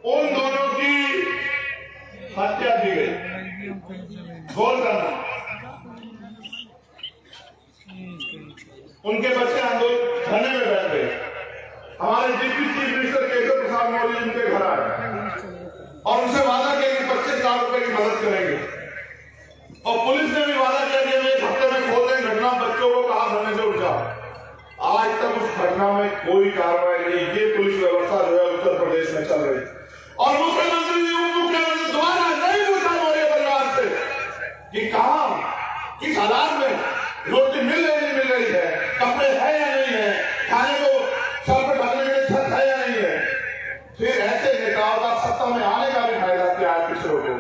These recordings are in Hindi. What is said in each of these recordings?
उन दोनों की हत्या की गई। गौर करना, उनके बच्चे आंदोलन धरने में बैठ गए। हमारे deputy chief minister Keshav Prasad Maurya उनके घर आए और उनसे वादा किया कि 25 लाख रुपए की मदद करेंगे। और पुलिस ने भी वादा किया कि हम 1 हफ्ते में खोल देंगे घटना, बच्चों को कहा धरने से उठा। आज तक उस घटना में कोई कार्रवाई नहीं। ये पुलिस व्यवस्था जो है उत्तर प्रदेश में चल रही। और मुख्यमंत्री जी, उप मुख्यमंत्री दोबारा नहीं पूछा मौर्य परिवार से कि कहा किस हालात में रोटी मिल रही नहीं मिल रही है, कपड़े है या नहीं है, खाने को सर पर ढकने के छत है या नहीं है। फिर ऐसे नेताओं का सत्ता में आने का भी फायदा क्या है पिछड़ों को।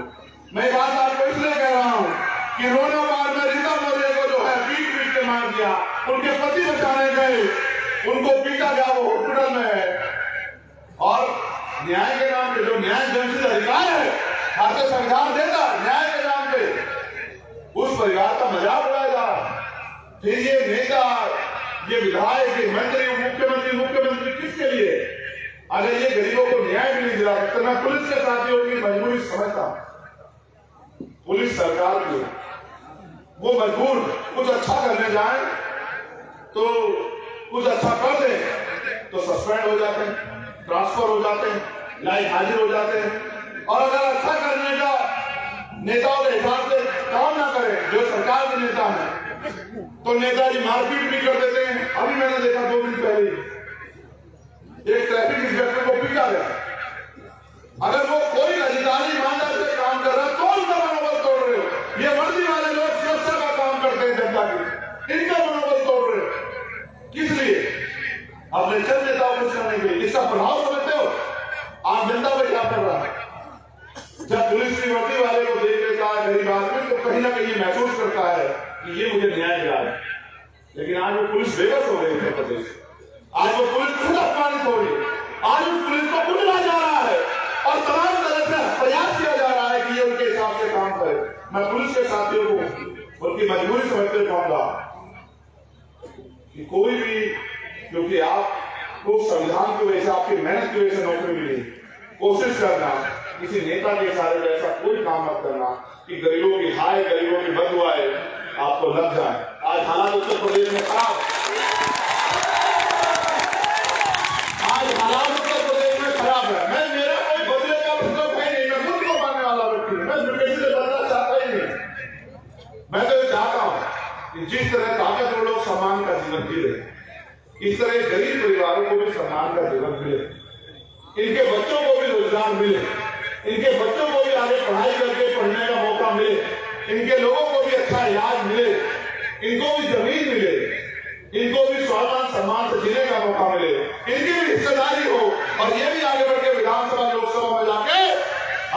मैं बात आपको इसलिए कह रहा हूं कि रोनाबाद में रीता मौर्य को जो है पीट के मार दिया, उनके पति बचाने गए, उनको पीटा गया, वो हॉस्पिटल में है। और न्याय के नाम पे जो न्याय जन अधिकार है, भारतीय संविधान देता न्याय के नाम पे, उस परिवार का मजाक उड़ाया जा रहा। फिर ये नेता, ये विधायक, ये मंत्री, मुख्यमंत्री किसके लिए? अगर ये गरीबों को न्याय भी नहीं दिला सकते। मैं पुलिस के साथियों की मजबूरी समझता हूं। पुलिस सरकार की वो मजबूर कुछ अच्छा करने जाए तो कुछ अच्छा कर दे तो सस्पेंड हो जाते हैं, ट्रांसफर हो जाते हैं, लाइव हाजिर हो जाते हैं। और अगर अच्छा करने का नेताओं के हिसाब से काम ना करें, जो सरकार के नेता हैं, तो नेताजी मारपीट भी कर देते हैं। अभी मैंने देखा 2 दिन पहले एक ट्रैफिक इंस्पेक्टर को पीटा गया। अगर वो कोई अधिकारी ईमानदारी से काम कर रहा है तो उनका मनोबल तोड़ रहे हो। ये वर्दी वाले लोग सुरक्षा का काम करते हैं जनता की, इनका मनोबल तोड़ रहे हो। किस लिए? अपने चंद नेताओं को करने के लिए। इसका प्रभाव समझते हो आम जनता पर क्या कर रहा है? जब पुलिस की वर्दी वाले को देख लेता है गरीब आदमी, तो कहीं ना कहीं महसूस करता है कि ये मुझे न्याय दिला है। लेकिन आज वो पुलिस बेबस हो गई उत्तर प्रदेश। आज वो पुलिस खुद अपमानित हो रही। आज उस पुलिस को कुचला जा रहा है और तमाम तरह से प्रयास किया जा रहा है कि ये उनके हिसाब से काम करे। मैं पुलिस के साथियों को उनकी मजबूरी समझते कहूंगा कि कोई भी, क्योंकि आपको संविधान की वजह से, आपकी मेहनत की वजह से नौकरी मिली, कोशिश करना किसी नेता के इशारे पर ऐसा कोई काम मत करना कि गरीबों की हाय, गरीबों की बददुआएं आपको लग जाए। आज हालात उत्तर प्रदेश में खराब, आज हालात उत्तर प्रदेश में खराब है। मेरा कोई बदले का मतलब है नहीं, मैं खुद को मानने वाला व्यक्ति हूं, मैं किसी से बदलना चाहता ही नहीं। मैं तो चाहता हूं कि जिस तरह ताकतवर लोग सम्मान का जीवन जी रहे, इस तरह गरीब परिवारों को भी सम्मान का जीवन मिले, इनके बच्चों को भी रोजगार मिले, इनके बच्चों को भी आगे पढ़ाई करके पढ़ने का मौका मिले, इनके लोगों को भी अच्छा इलाज मिले, इनको भी जमीन मिले, इनको भी स्वाभिमान सम्मान से जीने का मौका मिले, इनकी भी हिस्सेदारी हो और ये भी आगे बढ़ के विधानसभा लोकसभा में जाके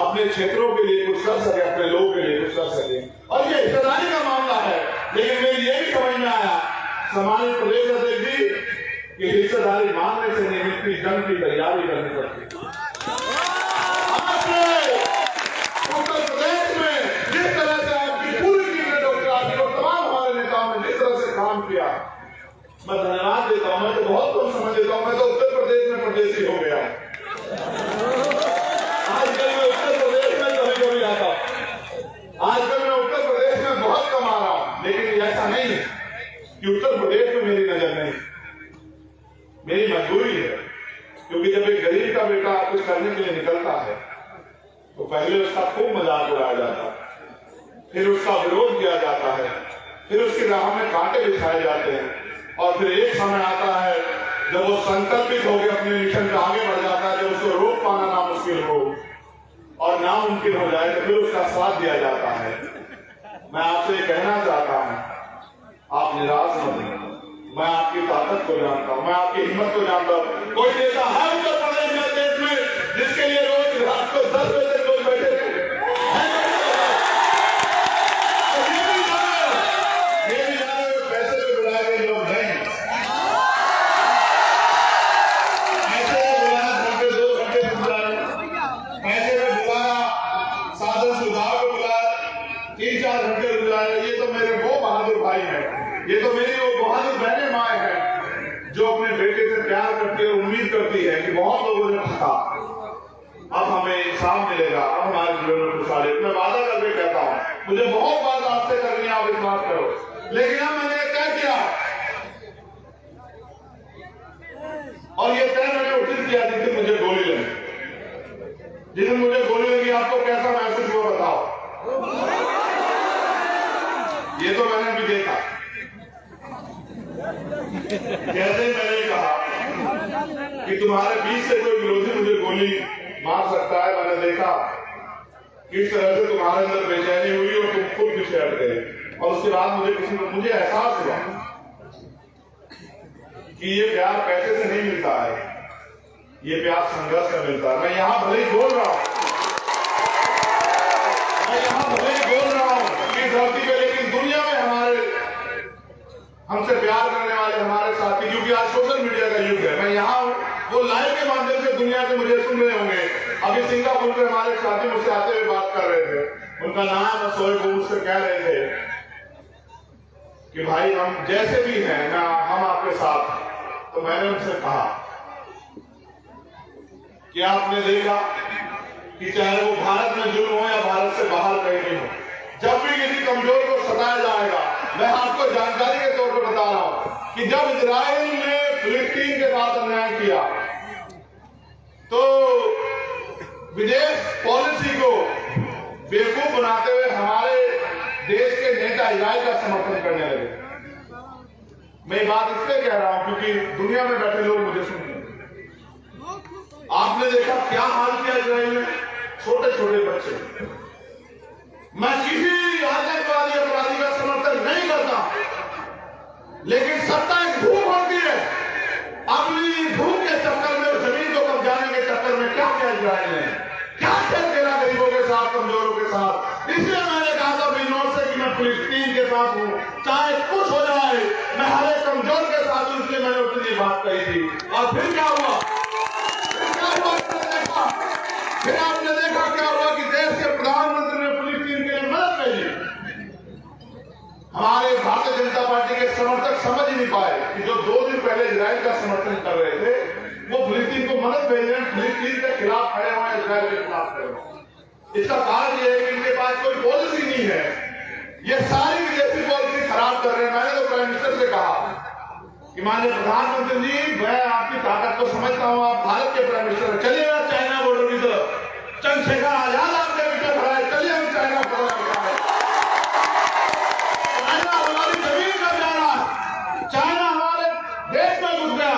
अपने क्षेत्रों के लिए कुछ कर सके, अपने लोगों के लिए कुछ कर सके। और ये हिस्सेदारी का मामला है। लेकिन मेरी ये भी समझ में आया सम्मानित प्रदेश अध्यक्ष जी कि हिस्सेदारी मांगने से नहीं मिलती, जंग की तैयारी करनी पड़ती। उत्तर प्रदेश में जिस तरह से आपकी पूरी टीम ने डॉक्टर आदि और तमाम हमारे नेताओं ने जिस तरह से काम किया, मैं धन्यवाद देता हूं। मैं तो बहुत कम समझ देता हूं, मैं तो उत्तर प्रदेश में परदेसी हो गया। आजकल मैं उत्तर प्रदेश में कभी कभी आता हूं, आजकल मैं उत्तर प्रदेश में बहुत कम आ रहा हूं। लेकिन ऐसा नहीं है कि उत्तर प्रदेश में मेरी नजर नहीं, मेरी मजबूरी है। क्योंकि जब एक गरीब का बेटा कुछ करने के लिए निकलता है तो पहले उसका खूब मजाक उड़ाया जाता है, फिर उसका विरोध किया जाता है, फिर उसकी राह में कांटे बिछाए जाते हैं। और फिर एक समय आता है जब वो संकल्पित होकर अपने मिशन पे आगे बढ़ जाता है, जब उसको रोक पाना नामुमकिन हो और नामुमकिन हो जाए तो फिर उसका साथ दिया जाता है। मैं आपसे कहना चाहता हूं, आप निराश मत हों। मैं आपकी ताकत को जानता हूं, मैं आपकी हिम्मत को जानता हूं। कोई नेता है उत्तर प्रदेश में, देश में, जिसके लिए रोज रात को 10 बजे तक लोग बैठे थे? ये भी जाने पैसे पे बुलाए गए लोग नहीं, पैसे पे बुलाया घंटे 2 घंटे बुलाए, पैसे पे बुलाया, साधन सुधार को बुलाया, 3-4 घंटे बुलाए। ये तो मेरे वो बहादुर भाई हैं, ये तो मेरी वो बहादुर बहनें माए हैं जो अपने बेटे से प्यार करती है, उम्मीद करती है कि बहुत लोगों ने कहा अब हमें इंसाफ मिलेगा, अब हमारे जीवन में खुशहाली। मैं वादा करके कहता हूँ, मुझे बहुत बात आपसे करनी है, आप विश्वास करो, लेकिन अब मैंने तय किया और ये तय मैंने उस दिन किया जिस दिन मुझे गोली लगी। जिस दिन मुझे गोली लगी आपको कैसा महसूस हुआ बताओ? ये तो मैंने भी देखा। जैसे मैंने कहा कि तुम्हारे बीच से कोई विरोधी मुझे गोली मार सकता है, मैंने देखा किस तरह से तुम्हारे अंदर बेचैनी हुई और तुम खुद पीछे हट गए। और उसके बाद मुझे एहसास हुआ कि ये प्यार पैसे से नहीं मिलता है, ये प्यार संघर्ष से मिलता है। मैं यहाँ भले ही बोल रहा हूँ, कि धरती पे, लेकिन दुनिया में हमसे प्यार करने वाले हमारे साथी, क्योंकि आज सोशल मीडिया का युग है। मैं यहाँ वो लाइव के माध्यम से दुनिया से मुझे सुन रहे होंगे। अभी सिंगापुर में हमारे साथी मुझसे आते हुए बात कर रहे थे, उनका नाम है सोहेब, मुझसे कह रहे थे कि भाई हम जैसे भी हैं हम आपके साथ। तो मैंने उनसे कहा कि आपने देखा कि चाहे वो भारत में जुल्म हो या भारत से बाहर कहीं भी हो, जब भी किसी कमजोर को सताया जाएगा, मैं आपको जानकारी के तौर पर बता रहा हूं कि जब इजराइल ने फिलिस्तीन के साथ अन्याय किया तो विदेश पॉलिसी को बेवकूफ बनाते हुए हमारे देश के नेता इजराइल का समर्थन करने लगे। मैं बात इसलिए कह रहा हूं क्योंकि दुनिया में बैठे लोग मुझे सुनते हैं। आपने देखा क्या हाल किया इजराइल में, छोटे छोटे बच्चे। मैं किसी आतंकवादी अपराधी का समर्थन नहीं करता, लेकिन सत्ता एक भूख होती है। अपनी भूख के चक्कर में, जमीन को कब्जाने के चक्कर में क्या किया इजराइल ने, क्या खेल खेला गरीबों के साथ, कमजोरों के साथ। इसलिए मैंने कहा था बिजनौर से कि मैं फिलिस्तीन के साथ हूं, चाहे कुछ हो जाए, मैं हर एक कमजोर के साथ हूं। इसलिए मैंने उस दिन बात कही थी। और फिर क्या हुआ? फिर आपने देखा क्या हुआ कि देश के प्रधानमंत्री ने फिलिस्तीन के लिए मदद भेजी। हमारे भारतीय जनता पार्टी के समर्थक समझ ही नहीं पाए कि जो 2 दिन पहले इजराइल का समर्थन कर रहे थे, वो फिलिस्तीन को मदद भेज रहे हैं, फिलिस्तीन के खिलाफ खड़े हुए हैं, इजराइल के खिलाफ खड़े हुए। इसका कारण यह है कि इनके पास कोई पॉलिसी नहीं है, ये सारी विदेशी पॉलिसी खराब कर रहे हैं। मैंने तो प्राइम मिनिस्टर से कहा कि माननीय प्रधानमंत्री जी, मैं आपकी ताकत को समझता हूँ, आप भारत के प्राइम मिनिस्टर, चलिए चाइना बॉर्डर की तरफ। चंद्रशेखर आजाद आपके बेटे खड़ा है, चलिए हम चाइना बॉर्डर चाइना हमारी जमीन पर जा रहा है, चाइना हमारे देश में घुस गया,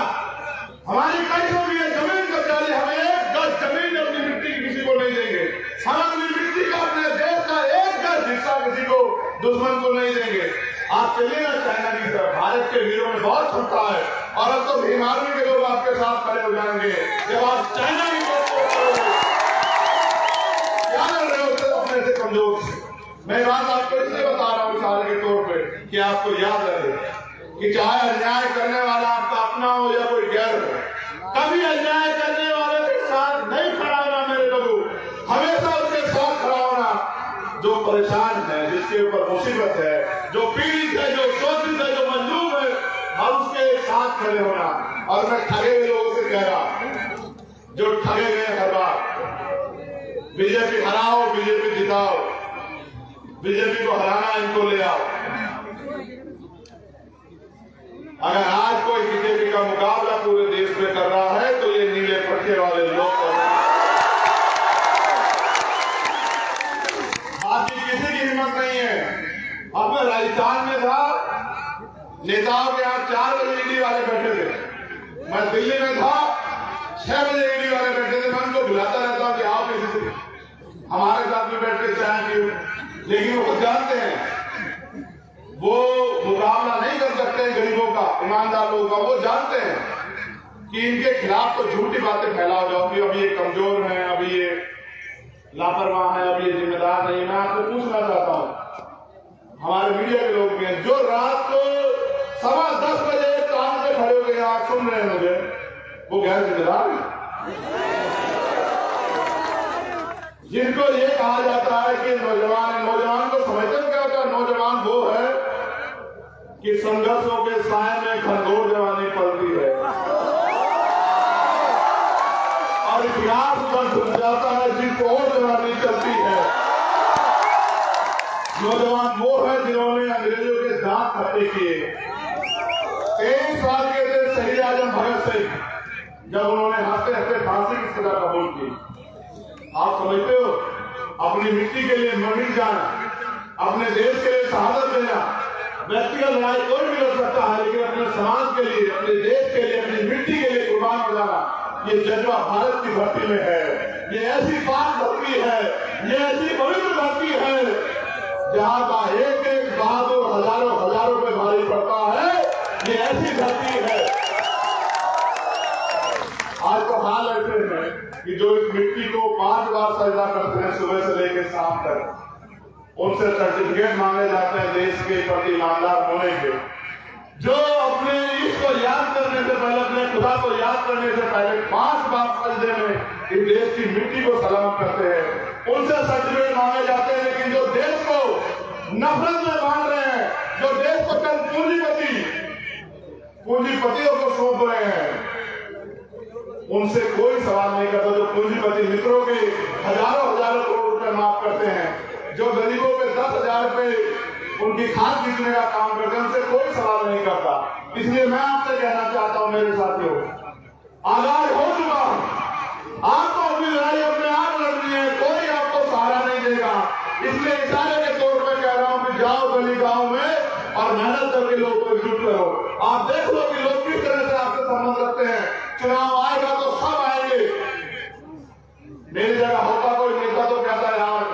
हमारी कैसे भी है जमीन कब्जा ली, हमें 1 गज जमीन अपनी मिट्टी की किसी को नहीं देंगे, हम अपनी मिट्टी का, अपने देश का 1 गज हिस्सा किसी को, दुश्मन को नहीं देंगे। आप चलिए ना चाइना की तरफ, भारत के वीरों में बहुत क्षमता है और अब तो भीम आर्मी के लोग आपके साथ खड़े हो जाएंगे जब आप चाइना की तरफ करोगे। क्या कर रहे हो अपने से कमजोर से? मैं बात आपको इसलिए बता रहा हूँ मिसाल के तौर पे कि आपको याद रहे कि चाहे अन्याय करने वाला आपका अपना हो या कोई गैर हो, कभी अन्याय करने वाले के साथ नहीं खड़ा होना मेरे लोगों, हमेशा उसके साथ खड़ा होना। जो परेशान है, जिसके ऊपर मुसीबत है, जो पीड़ित है, जो शोषित है, जो मजलूम है, हम उसके साथ खड़े होना। और मैं ठगे हुए लोगों से कह रहा, जो ठगे गए हर बार, बीजेपी हराओ, बीजेपी जिताओ, बीजेपी को हराना, इनको ले आओ। अगर आज कोई बीजेपी का मुकाबला पूरे देश में कर रहा है तो ये नीले पर्चे वाले लोग कर रहे हैं। बाकी किसी की हिम्मत नहीं है। अब मैं राजस्थान में था, नेताओं के यहाँ 4 बजे ईडी वाले बैठे थे, मैं दिल्ली में था, 6 बजे ईडी वाले बैठे थे। मैं उनको बुलाता रहता हूँ कि आओ किसी से हमारे साथ में बैठ के चाय पियो, लेकिन वो जानते हैं वो मुकाबला नहीं कर सकते हैं गरीबों का, ईमानदार लोगों का। वो जानते हैं कि इनके खिलाफ तो झूठी बातें फैलाओ जाओ कि अभी ये कमजोर हैं, अभी ये लापरवाह है, अभी ये जिम्मेदार नहीं। मैं आपको पूछना चाहता हूँ, हमारे मीडिया के लोग भी हैं जो रात को 10:15 बजे कान पे खड़े हो गए, आप सुन रहे हैं मुझे, वो गैर जिम्मेदार है। जिनको ये कहा जाता है कि नौजवान को समझते हो क्या होता है? नौजवान वो है कि संघर्षों के साय में खरगोर जवानी पलती है और इतिहास बन जाता है जिसको और जवानी चलती है। नौजवान वो है जिन्होंने अंग्रेजों के दांत खट्टे किए। 23 साल के थे शहीद आजम भगत सिंह, जब उन्होंने हंसते हंसते फांसी की सजा कबूल की। आप समझते हो, अपनी मिट्टी के लिए मर जाना, अपने देश के लिए शहादत देना, व्यक्तिगत लड़ाई कोई भी लड़ सकता है, लेकिन अपने समाज के लिए, अपने देश के लिए, अपनी मिट्टी के लिए कुर्बान हो जाना, ये जज्बा भारत की धरती में है। ये ऐसी बात धरती है, ये ऐसी पवित्र धरती है जहाँ का एक एक बहादुर हजारों हजारों पे भारी पड़ता है। ये ऐसी धरती है। आज तो हाल ऐसे है कि जो इस मिट्टी को 5 बार सजदा करते हैं सुबह से लेकर शाम तक, उनसे सर्टिफिकेट मांगे जाते हैं देश के प्रति ईमानदार होने के। जो अपने ईश्वर को याद करने से पहले, अपने खुदा को याद करने से पहले 5 बार सजदे में इस देश की मिट्टी को सलाम करते हैं, उनसे सर्टिफिकेट मांगे जाते हैं। लेकिन जो देश को नफरत में बांध रहे हैं, जो देश को चंद पूंजीपतियों को सौंप रहे हैं, उनसे कोई सवाल नहीं करता। जो पूंजीपति मित्रों के हजारों हजारों करोड़ रुपए माफ करते हैं, जो गरीबों पे 10,000 रुपए उनकी खाद बीतने का काम करते हैं, उनसे कोई सवाल नहीं करता। इसलिए मैं आपसे कहना चाहता हूं मेरे साथियों, आगाज हो चुका हूं। आपको अपनी लड़ाई अपने आप लड़नी है, कोई आपको सहारा नहीं देगा। इसलिए इशारे के तौर पर कह रहा हूं कि जाओ गली गांव में और मेहनत करके लोगों को एकजुट करो। आप देख लो कि लोग किस तरह से आपसे संबंध रखते हैं। चुनाव आएगा तो सब आएंगे। मेरी जगह होता कोई नेता तो कहता है यार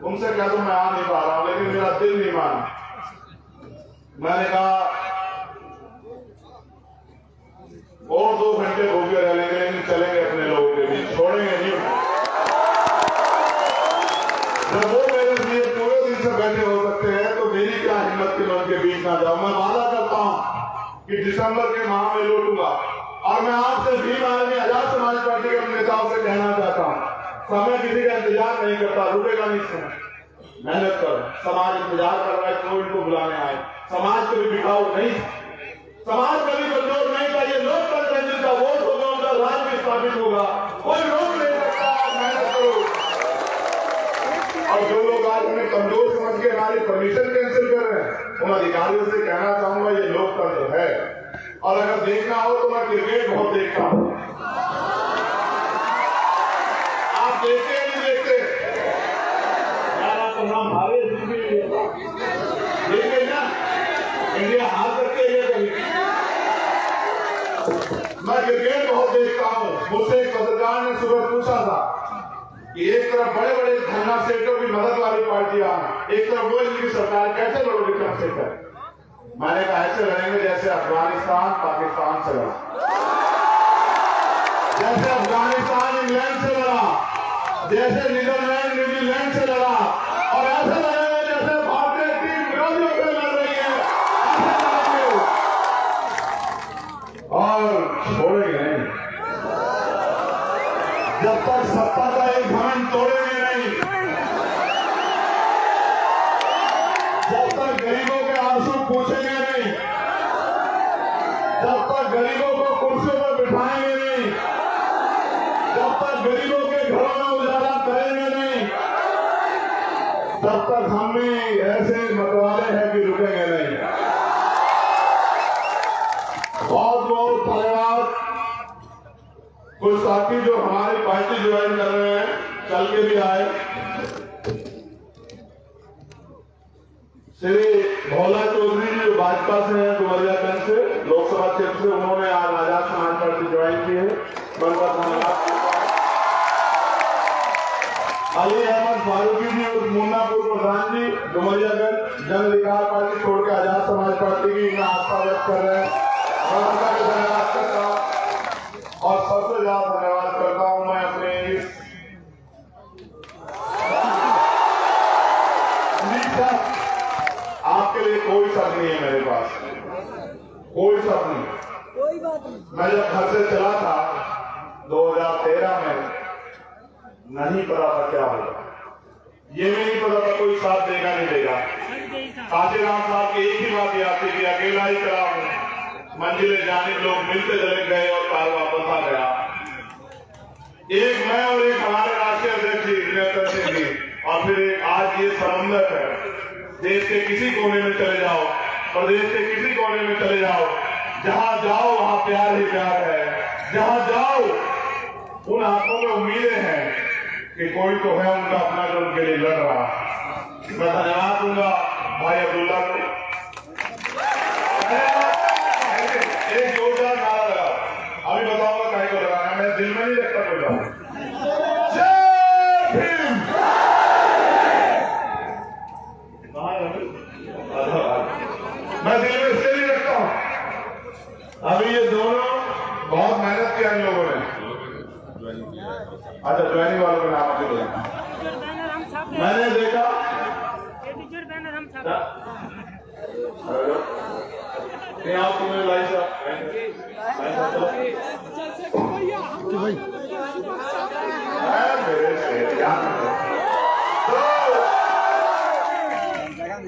उनसे कह दो मैं आ नहीं पा रहा हूं, लेकिन मेरा दिल नहीं माना। मैंने कहा और 2 घंटे भूखे रह लेंगे, लेकिन चलेंगे अपने लोगों के बीच, छोड़ेंगे नहीं। जब वो मेरे लिए पूरे दिन से बैठे हो सकते हैं तो मेरी क्या हिम्मत की मैं उनके बीच ना जाऊं। मैं वादा करता हूं कि दिसंबर के माह में लौटूंगा। और मैं आपसे भीम आर्मी आजाद समाज पार्टी के नेताओं से कहना चाहता हूं, समय किसी का इंतजार नहीं करता, रुकेगा नहीं समय। मेहनत करो, समाज इंतजार कर रहा है, कोई इनको बुलाने आए। समाज कभी बिकाऊ नहीं, समाज कभी कमजोर नहीं था। ये लोकतंत्र है, जिनका वोट होगा उनका राज भी स्थापित होगा, कोई रोक नहीं सकता। मेहनत करो। और जो लोग आज हमें कमजोर समझ के हमारी परमिशन कैंसिल कर रहे हैं, उन अधिकारियों से कहना चाहूंगा ये लोकतंत्र है। और अगर देखना हो तो मैं क्रिकेट बहुत देखता हूं। आप देखते हैं नहीं देखते यार? आपका नाम भावे देखिए ना, इंडिया हार सकते है कभी। मैं क्रिकेट बहुत देखता हूं। मुझसे एक पत्रकार ने सुबह पूछा था कि एक तरफ बड़े बड़े धरना सेठों की मदद वाली पार्टियां, एक तरफ वो इनकी सरकार, कैसे लड़ोगे चंद्रशेखर? मैंने कहा ऐसे लड़ेंगे जैसे अफगानिस्तान पाकिस्तान से लड़ा, जैसे अफगानिस्तान इंग्लैंड से लड़ा, जैसे नीदरलैंड न्यूजीलैंड से लड़ा, और ऐसे लड़ेंगे जैसे भारतीय टीम विरोधियों से लड़ रही है, ऐसे लड़ेंगे और छोड़ेंगे नहीं। जब तक सत्ता का एक घमंड तोड़ेंगे नहीं, जब तक गरीबों के आंसू पूछेंगे नहीं, जब तक गरीबों को कुर्सियों पर बिठाएंगे नहीं, जब तक गरीबों के घरों में उजाला करेंगे नहीं, तब तक हमें ऐसे मतवाले हैं कि रुकेंगे नहीं। बहुत बहुत धन्यवाद। कुछ साथी जो हमारी पार्टी ज्वाइन कर रहे हैं, चल के भी आए। श्री भोला चौधरी जी भाजपा से हैं, डुमरियागंज से, लोकसभा क्षेत्र से, उन्होंने आज आजाद समाज पार्टी ज्वाइन की है। उनका धन्यवाद। अली अहमद फारूकी जी, मुन्नापुर प्रधान जी, डुमरियागंज, जन अधिकार पार्टी छोड़ के आजाद समाज पार्टी की आस्था व्यक्त कर रहे हैं। मैं उनका भी धन्यवाद करता हूँ। और सबसे ज्यादा धन्यवाद करता हूँ मैं अपने आपके लिए कोई शब्द नहीं है मेरे पास, कोई शब्द नहीं, कोई बात नहीं। मैं जब घर से चला था 2013 में, नहीं पता था क्या होगा, ये भी नहीं पता था कोई साथ देगा नहीं देगा। काशीराम साहब की एक ही बात याद थी कि अकेला ही चला हूं, मंजिले जाने लोग मिलते चले गए और कार वापस आ गया। एक मैं और एक हमारे राष्ट्रीय अध्यक्ष नेता सिंह जी, और फिर एक आज ये समन्वय है। देश के किसी कोने में चले जाओ, प्रदेश के किसी कोने में चले जाओ, जहां जाओ वहां प्यार ही प्यार है। जहां जाओ उन हाथों में उम्मीदें हैं कि कोई तो है उनका अपना जो उनके लिए लड़ रहा। मैं धन्यवाद दूंगा भाई अब्दुल्ला को। एक जोरदार नारा लगा, अभी बताऊंगा कहीं को लगाना, मैं दिल में नहीं रखता कोई बात। जय भीम। मैं दिल में इसलिए नहीं रखता हूं, अभी ये दोनों बहुत मेहनत किया इन लोगों ने। अच्छा, ज्वाइनिंग वालों का नाम आपको बोला, मैंने देखा नहीं आप तुम्हें लाइस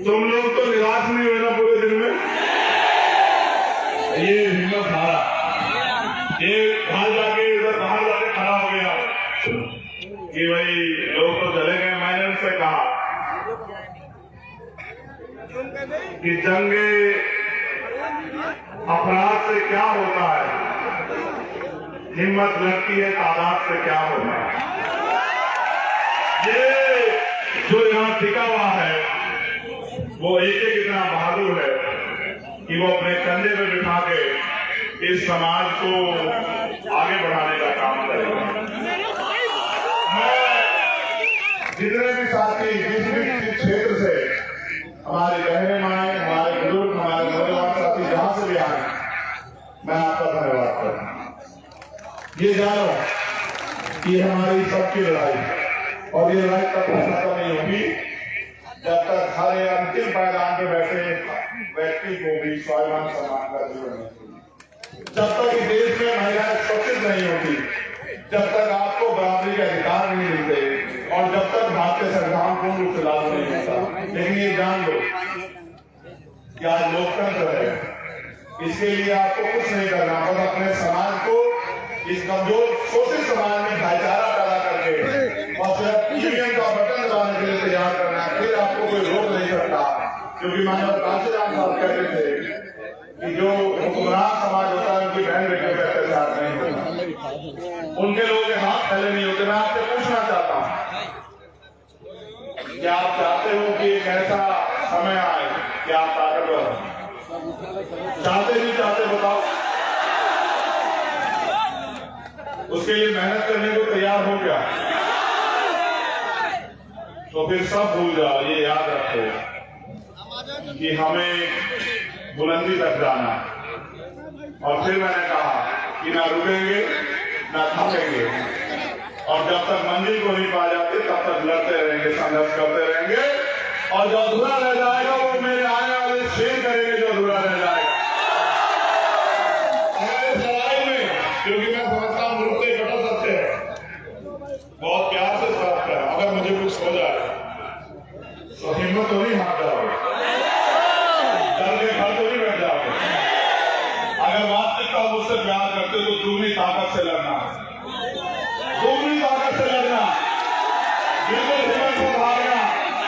तुम लोग तो निराश नहीं हुए ना पूरे दिन में। ये हिम्मत हारा, ये बाहर जाके इधर बाहर जाके खड़ा हो गया कि भाई लोग तो चले गए। मैंने उनसे कहा कि जंगे अपराध से क्या होता है, हिम्मत लगती है तादाद से क्या होता है। ये जो यहाँ टिका हुआ है वो एक इतना बहादुर है कि वो अपने कंधे पे बिठा के इस समाज को आगे बढ़ाने का काम करेगा। मैं जितने भी साथी जिस भी क्षेत्र से हमारी बहनें माए, हमारे बुजुर्ग, हमारे नौजवान साथी जहां से भी आए, मैं आपका धन्यवाद करता हूं। ये जानो कि हमारी सबकी लड़ाई, और ये लड़ाई तब तक खत्म नहीं होगी जब तक हर अंतिम पायदान पे बैठे व्यक्ति को भी स्वाभिमान सम्मान का जीवन नहीं, जब तक इस देश में महिलाएं सुरक्षित नहीं होती, जब तक आपको बराबरी के अधिकार नहीं मिलते, और जब तक भारतीय संविधान पूर्ण रूप से लागू नहीं होता। लेकिन ये जान लो कि आज लोकतंत्र है, इसके लिए आपको कुछ नहीं करना, बस अपने समाज को, इस कमजोर शोषित समाज में भाईचारा पैदा करके और सिर्फ यूनियन का बटन दबाने के लिए तैयार करना है। फिर आपको कोई रोक नहीं सकता, क्योंकि मानव कांशीराम साहब कहते थे कि जो हुक्मरान समाज होता है उनकी बहन बेटियों पर अत्याचार नहीं होता, उनके लोगों के हाथ फैले नहीं होते। मैं आपसे पूछना चाहता हूं, क्या आप चाहते हो कि एक ऐसा समय आए कि आप ताकतवर हो? चाहते नहीं चाहते बताओ? उसके लिए मेहनत करने को तैयार हो गया तो फिर सब भूल जाओ। ये याद रखो कि हमें बुलंदी तक जाना, और फिर मैंने कहा कि ना रुकेंगे ना थकेंगे, और जब तक मंजिल को नहीं पा जाते तब तक लड़ते रहेंगे, संघर्ष करते रहेंगे, और जो अधूरा रह जाएगा वो मेरे आने वाले शेर करेंगे जो अधूरा रह जाएगा हमारे लड़ाई में। क्योंकि मैं समझता हूँ मुझसे कटा सकते हैं, बहुत प्यार से समझते हैं। अगर मुझे कुछ हो जाए तो हिम्मत तो नहीं हार जाओगे, डर के घर तो नहीं बैठ जाओगे। अगर वास्तविकता मुझसे प्यार करते तो दूसरी ताकत से लड़ना, दूसरी ताकत से लड़ना, बिल्कुल हिम्मत को हारना।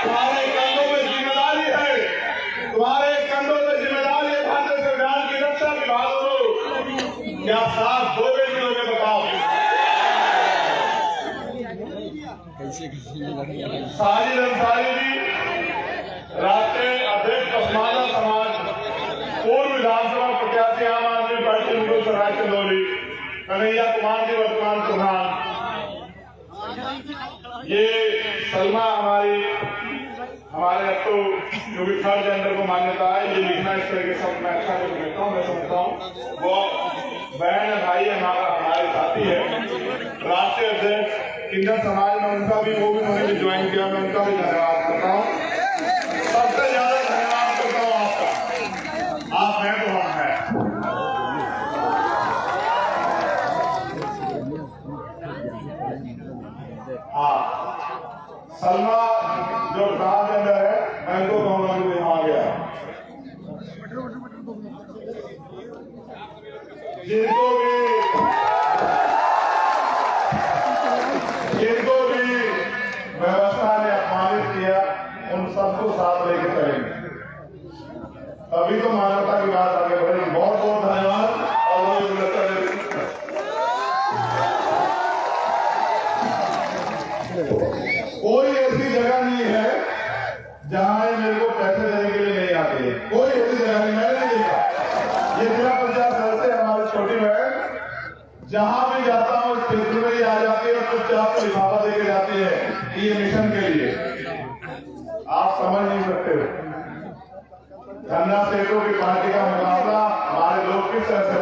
तुम्हारे कंधों में जिम्मेदारी है, तुम्हारे कंधों में जिम्मेदारी है भारतीय संविधान की रक्षा की। बहादुर क्या साथ दोगे कि दोगे बताओ? साजिद अंसारी जी, राष्ट्रीय अध्यक्ष पसमानदा समाज, पूर्व विधानसभा प्रत्याशी आम आदमी पार्टी मुगलसराय चंदौली, कन्हैया कुमार जी वर्तमान प्रधान। ये सलमा हमारे अब तो जो भी थर्ड जेंडर को मान्यता है, ये लिखना इस तरह के शब्द मैं अच्छा नहीं लिखता हूँ, मैं समझता हूँ वो बहन है, भाई है, हमारे साथी है। राष्ट्रीय अध्यक्ष किन्नर समाज में उनका भी, वो भी उन्होंने ज्वाइन किया, मैं उनका भी धन्यवाद करता हूँ। सबसे ज्यादा धन्यवाद करता हूँ आपका, आप हैं तो हम हैं। हाँ, सलमा जो ट्रांसजेंडर है, मैं इनको कहूँगा कि आ गया, जिनको भी जहां भी जाता हूं क्षेत्र में ही आ जाते हैं, चुपचाप से लिफाफा देके जाते हैं कि ये मिशन के लिए। आप समझ नहीं सकते हो धन्ना सेठों की पार्टी का मुकाबला हमारे लोग किस तरह से